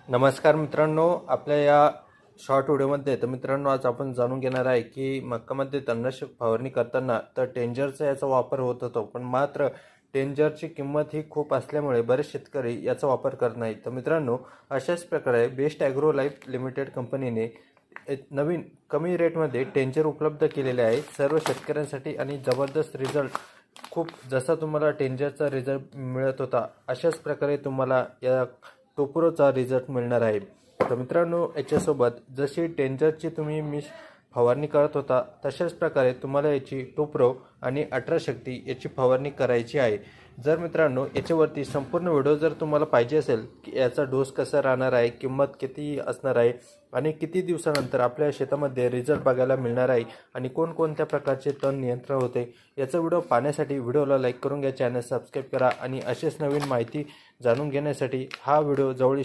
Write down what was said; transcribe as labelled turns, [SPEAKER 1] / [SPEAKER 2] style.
[SPEAKER 1] नमस्कार मित्रांनो, आपल्या या शॉर्ट व्हिडिओमध्ये तर मित्रांनो आज आपण जाणून घेणार आहे की मक्कामध्ये तणनाशक फवारणी करताना तर टेंजरचा याचा वापर होत होतो, पण मात्र टेंजरची किंमत ही खूप असल्यामुळे बरेच शेतकरी याचा वापर करत नाहीत. तर मित्रांनो, अशाच प्रकारे बेस्ट ॲग्रो लाईफ लिमिटेड कंपनीने एक नवीन कमी रेटमध्ये टेंजर उपलब्ध केलेले आहे सर्व शेतकऱ्यांसाठी आणि जबरदस्त रिझल्ट खूप जसा तुम्हाला टेंजरचा रिझल्ट मिळत होता अशाच प्रकारे तुम्हाला या टोप्रोचा रिझल्ट मिळणार आहे. तर मित्रांनो, याच्यासोबत जशी टेंजरची तुम्ही फवारणी करत होता तशाच प्रकारे तुम्हाला याची टोप्रो आणि 18 शक्ती याची फवारणी करायची आहे. जर मित्रांनो याच्यावरती संपूर्ण व्हिडिओ जर तुम्हाला पाहिजे असेल की याचा डोस कसा राहणार आहे, किंमत किती असणार आहे आणि किती दिवसानंतर आपल्या शेतामध्ये रिझल्ट बघायला मिळणार आहे आणि कोणकोणत्या प्रकारचे तण नियंत्रण होते, याचा व्हिडिओ पाहण्यासाठी व्हिडिओला लाईक करून घ्या, चॅनल सबस्क्राईब करा आणि असेच नवीन माहिती जाणून घेण्यासाठी हा व्हिडिओ जवळील